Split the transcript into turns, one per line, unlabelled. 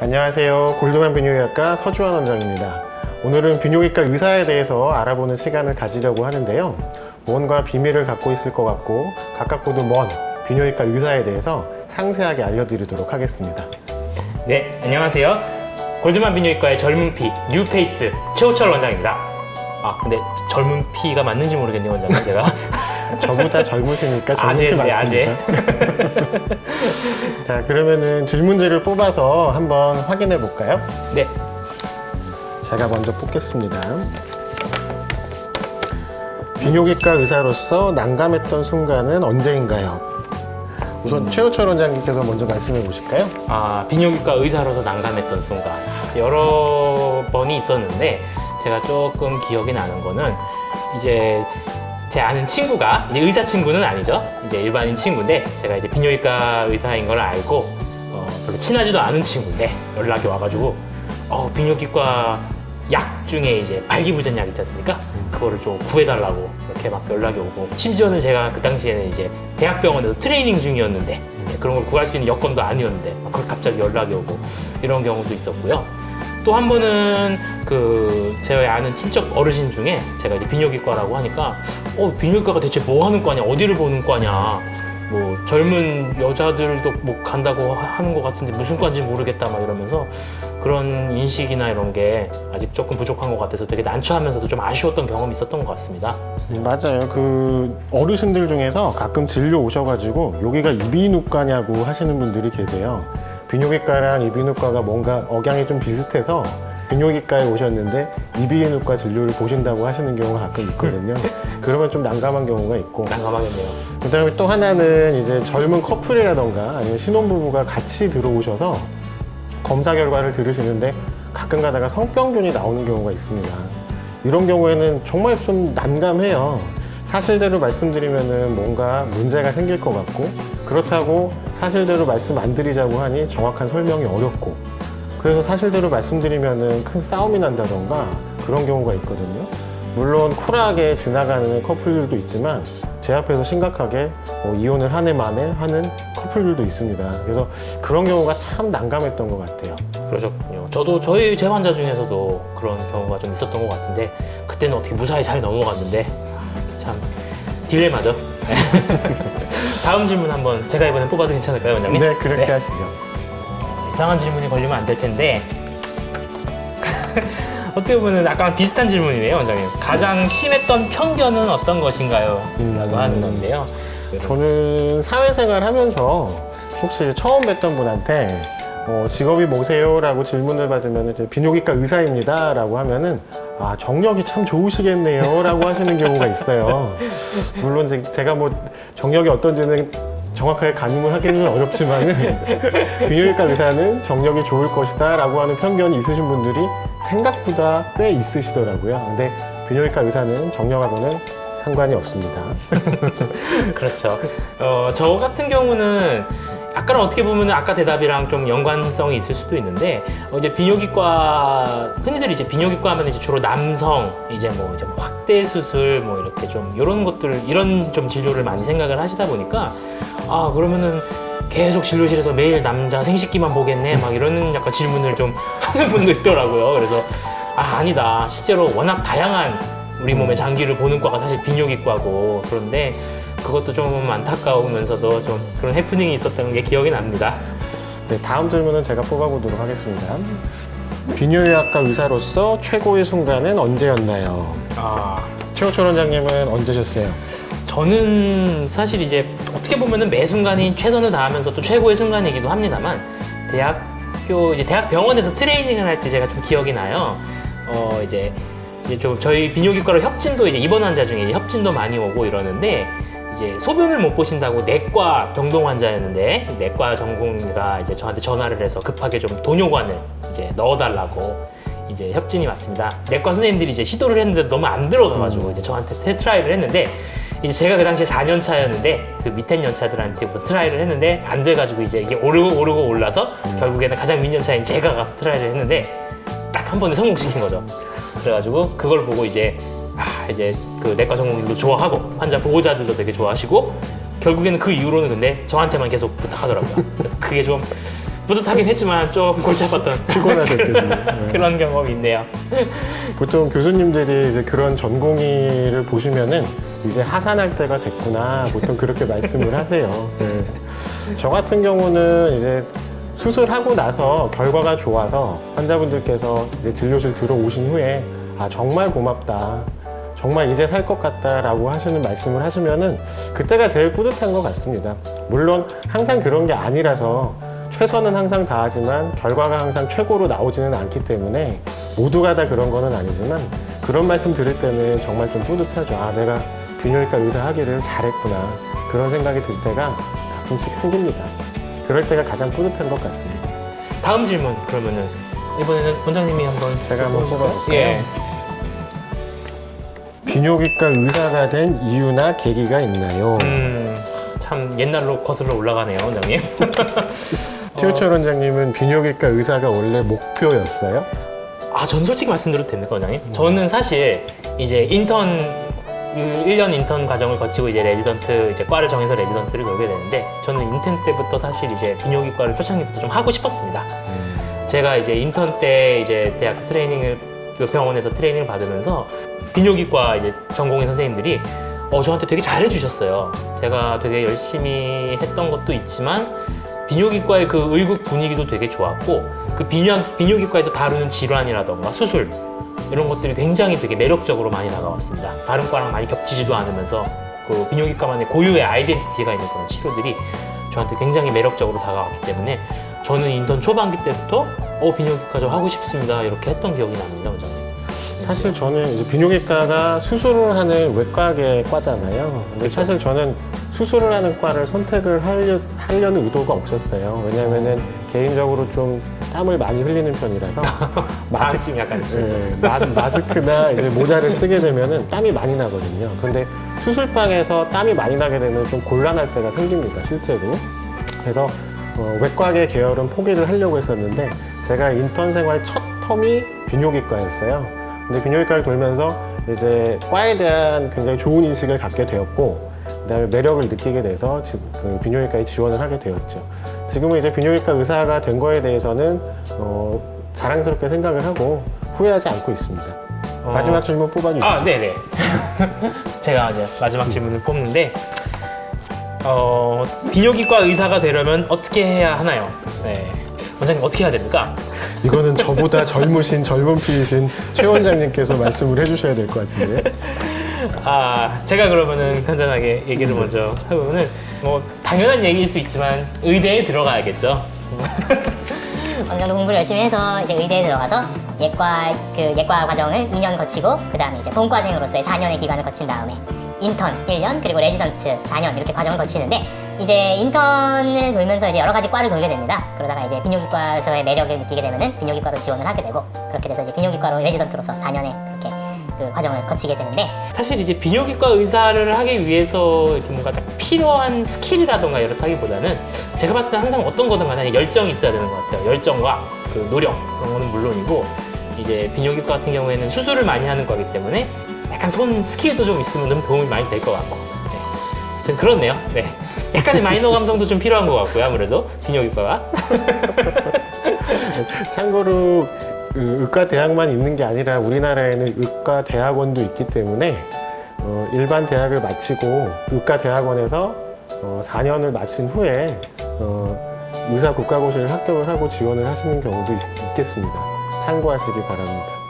안녕하세요. 골드만 비뇨기과 서주환 원장입니다. 오늘은 비뇨기과 의사에 대해서 알아보는 시간을 가지려고 하는데요. 뭔가 비밀을 갖고 있을 것 같고 가깝고도 먼 비뇨기과 의사에 대해서 상세하게 알려드리도록 하겠습니다.
네, 안녕하세요. 골드만 비뇨기과의 젊은 피, 뉴페이스 최호철 원장입니다. 근데 젊은 피가 맞는지 모르겠네요, 원장님. 제가.
저보다 젊으시니까 젊은 피
아재인데,
맞습니다. 자, 그러면은 질문지를 뽑아서 한번 확인해 볼까요?
네.
제가 먼저 뽑겠습니다. 비뇨기과 의사로서 난감했던 순간은 언제인가요? 우선 최호철 원장님께서 먼저 말씀해 보실까요?
비뇨기과 의사로서 난감했던 순간. 여러 번이 있었는데, 제가 조금 기억이 나는 거는, 이제 제 아는 친구가, 이제 의사 친구는 아니죠. 이제 일반인 친구인데, 제가 이제 비뇨기과 의사인 걸 알고, 별로 친하지도 않은 친구인데, 연락이 와가지고, 비뇨기과 약 중에 이제 발기부전약 있지 않습니까? 그거를 좀 구해달라고 이렇게 막 연락이 오고, 심지어는 제가 그 당시에는 이제 대학병원에서 트레이닝 중이었는데, 그런 걸 구할 수 있는 여건도 아니었는데, 막 그걸 갑자기 연락이 오고, 이런 경우도 있었고요. 또 한 번은 제 아는 친척 어르신 중에 제가 이제 비뇨기과라고 하니까 비뇨기과가 대체 뭐 하는 과냐, 어디를 보는 과냐, 뭐 젊은 여자들도 뭐 간다고 하는 것 같은데 무슨 과인지 모르겠다 막 이러면서 그런 인식이나 이런 게 아직 조금 부족한 것 같아서 되게 난처하면서도 좀 아쉬웠던 경험이 있었던 것 같습니다.
맞아요. 그 어르신들 중에서 가끔 진료 오셔가지고 여기가 이비인후과냐고 하시는 분들이 계세요. 비뇨기과랑 이비인후과가 뭔가 억양이 좀 비슷해서 비뇨기과에 오셨는데 이비인후과 진료를 보신다고 하시는 경우가 가끔 있거든요. 그러면 좀 난감한 경우가 있고.
난감하겠네요.
그 다음에 또 하나는 이제 젊은 커플이라던가 아니면 신혼부부가 같이 들어오셔서 검사 결과를 들으시는데 가끔 가다가 성병균이 나오는 경우가 있습니다. 이런 경우에는 정말 좀 난감해요. 사실대로 말씀드리면은 뭔가 문제가 생길 것 같고, 그렇다고 사실대로 말씀 안 드리자고 하니 정확한 설명이 어렵고, 그래서 사실대로 말씀드리면은 큰 싸움이 난다던가 그런 경우가 있거든요. 물론 쿨하게 지나가는 커플들도 있지만 제 앞에서 심각하게 이혼을 한 해 만에 하는 커플들도 있습니다. 그래서 그런 경우가 참 난감했던 것 같아요.
그러셨군요. 저도 제 환자 중에서도 그런 경우가 좀 있었던 것 같은데, 그때는 어떻게 무사히 잘 넘어갔는데 참 딜레마죠. 다음 질문 한번 제가 이번엔 뽑아도 괜찮을까요, 원장님?
네, 그렇게 하시죠.
이상한 질문이 걸리면 안 될 텐데 어떻게 보면 약간 비슷한 질문이네요, 원장님. 가장 심했던 편견은 어떤 것인가요? 라고 하는 건데요.
저는 사회생활 하면서 혹시 처음 뵀던 분한테 직업이 뭐세요? 라고 질문을 받으면 이제 비뇨기과 의사입니다 라고 하면은 정력이 참 좋으시겠네요 라고 하시는 경우가 있어요. 물론 제가 뭐 정력이 어떤지는 정확하게 가늠을 하기는 어렵지만은 비뇨기과 의사는 정력이 좋을 것이다 라고 하는 편견이 있으신 분들이 생각보다 꽤 있으시더라고요. 근데 비뇨기과 의사는 정력하고는 상관이 없습니다.
그렇죠. 저 같은 경우는 약간 어떻게 보면 아까 대답이랑 좀 연관성이 있을 수도 있는데, 이제 비뇨기과, 흔히들 이제 비뇨기과 하면 이제 주로 남성, 이제 뭐 확대 수술, 뭐 이렇게 좀 이런 것들, 이런 좀 진료를 많이 생각을 하시다 보니까, 그러면은 계속 진료실에서 매일 남자 생식기만 보겠네, 막 이런 약간 질문을 좀 하는 분도 있더라고요. 그래서, 아니다. 실제로 워낙 다양한 우리 몸의 장기를 보는 과가 사실 비뇨기과고, 그런데 그것도 좀 안타까우면서도 좀 그런 해프닝이 있었던 게 기억이 납니다.
네, 다음 질문은 제가 뽑아보도록 하겠습니다. 비뇨의학과 의사로서 최고의 순간은 언제였나요? 최호철 원장님은 언제셨어요?
저는 사실 이제 어떻게 보면은 매 순간이 최선을 다하면서 또 최고의 순간이기도 합니다만, 이제 대학병원에서 트레이닝을 할 때 제가 좀 기억이 나요. 이제 좀 저희 비뇨기과로 협진도 이제 입원 환자 중에 이제 협진도 많이 오고 이러는데, 이제 소변을 못 보신다고 내과 병동 환자였는데, 내과 전공의가 이제 저한테 전화를 해서 급하게 좀 돈요관을 이제 넣어달라고 이제 협진이 왔습니다. 내과 선생님들이 이제 시도를 했는데 너무 안 들어가가지고 이제 저한테 트라이를 했는데, 이제 제가 그 당시에 4년 차였는데 그 밑에 연차들한테부터 트라이를 했는데 안 돼가지고 이제 이게 오르고 올라서 결국에는 가장 윗연차인 제가 가서 트라이를 했는데 딱 한 번에 성공시킨 거죠. 그래가지고 그걸 보고 이제 이제 그 내과 전공님도 좋아하고 환자 보호자들도 되게 좋아하시고, 결국에는 그 이후로는 근데 저한테만 계속 부탁하더라고요. 그래서 그게 좀 뿌듯하긴 했지만 조금 골치 아팠던
피곤하셨겠네요. 네.
그런 경험이 있네요.
보통 교수님들이 이제 그런 전공의를 보시면은 이제 하산할 때가 됐구나 보통 그렇게 말씀을 하세요. 네. 저 같은 경우는 이제 수술하고 나서 결과가 좋아서 환자분들께서 이제 진료실 들어오신 후에 아 정말 고맙다. 정말 이제 살 것 같다라고 하시는 말씀을 하시면은 그때가 제일 뿌듯한 것 같습니다. 물론 항상 그런 게 아니라서 최선은 항상 다하지만 결과가 항상 최고로 나오지는 않기 때문에 모두가 다 그런 거는 아니지만 그런 말씀 들을 때는 정말 좀 뿌듯하죠. 아, 내가 비뇨기과 의사 하기를 잘했구나. 그런 생각이 들 때가 가끔씩 생깁니다. 그럴 때가 가장 뿌듯한 것 같습니다.
다음 질문 그러면은 이번에는 원장님이 한번
제가 한번 뽑아볼까요?
예.
비뇨기과 의사가 된 이유나 계기가 있나요?
참 옛날로 거슬러 올라가네요, 원장님.
최우철 원장님은 비뇨기과 의사가 원래 목표였어요?
아, 전 솔직히 말씀드려도 됩니까, 원장님? 저는 사실 이제 인턴 1년 인턴 과정을 거치고 이제 레지던트 이제 과를 정해서 레지던트를 돌게 되는데 저는 인턴 때부터 사실 이제 비뇨기과를 초창기부터 좀 하고 싶었습니다. 제가 이제 인턴 때 이제 대학교 트레이닝을 그 병원에서 트레이닝을 받으면서 비뇨기과 이제 전공의 선생님들이 저한테 되게 잘해 주셨어요. 제가 되게 열심히 했던 것도 있지만 비뇨기과의 그 의국 분위기도 되게 좋았고 그 비뇨기과에서 다루는 질환이라던가 수술 이런 것들이 굉장히 되게 매력적으로 많이 다가왔습니다. 다른 과랑 많이 겹치지도 않으면서 그 비뇨기과만의 고유의 아이덴티티가 있는 그런 치료들이 저한테 굉장히 매력적으로 다가왔기 때문에 저는 인턴 초반기 때부터 비뇨기과 좀 하고 싶습니다 이렇게 했던 기억이 납니다, 원장님.
사실 저는 이제 비뇨기과가 수술을 하는 외과계 과잖아요. 근데 사실 저는 수술을 하는 과를 선택을 하려는 의도가 없었어요. 왜냐면은 개인적으로 좀 땀을 많이 흘리는 편이라서
마스크 약간 있어요.
마스크나 이제 모자를 쓰게 되면은 땀이 많이 나거든요. 근데 수술방에서 땀이 많이 나게 되면 좀 곤란할 때가 생깁니다, 실제로. 그래서 외과계 계열은 포기를 하려고 했었는데 제가 인턴 생활 첫 텀이 비뇨기과였어요. 근데 비뇨기과를 돌면서 이제 과에 대한 굉장히 좋은 인식을 갖게 되었고 그다음에 매력을 느끼게 돼서 그 비뇨기과에 지원을 하게 되었죠. 지금은 이제 비뇨기과 의사가 된 거에 대해서는 자랑스럽게 생각을 하고 후회하지 않고 있습니다. 마지막 질문 뽑아주시죠.
아, 네네. 제가 이제 마지막 질문을 뽑는데 비뇨기과 의사가 되려면 어떻게 해야 하나요? 네. 원장님 어떻게 해야 됩니까?
이거는 저보다 젊은 피이신 최 원장님께서 말씀을 해주셔야 될 것 같은데.
제가 그러면은 간단하게 얘기를 먼저 해보면은 뭐 당연한 얘기일 수 있지만 의대에 들어가야겠죠.
어느 정도 공부를 열심히 해서 이제 의대에 들어가서 예과 과정을 2년 거치고 그 다음에 이제 본과생으로서의 4년의 기간을 거친 다음에 인턴 1년 그리고 레지던트 4년 이렇게 과정을 거치는데 이제 인턴을 돌면서 이제 여러 가지 과를 돌게 됩니다. 그러다가 이제 비뇨기과에서의 매력을 느끼게 되면은 비뇨기과로 지원을 하게 되고 그렇게 돼서 이제 비뇨기과로 레지던트로서 4년의 그렇게 그 과정을 거치게 되는데
사실 이제 비뇨기과 의사를 하기 위해서 이렇게 뭔가 딱 필요한 스킬이라던가 이렇다기보다는 제가 봤을 때 항상 어떤 거든 간에 열정이 있어야 되는 것 같아요. 열정과 그 노력 그런 거는 물론이고 이제 비뇨기과 같은 경우에는 수술을 많이 하는 거기 때문에 약간 손 스킬도 좀 있으면 좀 도움이 많이 될 것 같고 네. 하여튼 그렇네요. 네. 약간의 마이너 감성도 좀 필요한 것 같고요. 아무래도 비뇨기과가
참고로 의과 대학만 있는 게 아니라 우리나라에는 의과 대학원도 있기 때문에 일반 대학을 마치고 의과 대학원에서 4년을 마친 후에 의사 국가고시를 합격을 하고 지원을 하시는 경우도 있겠습니다. 참고하시기 바랍니다.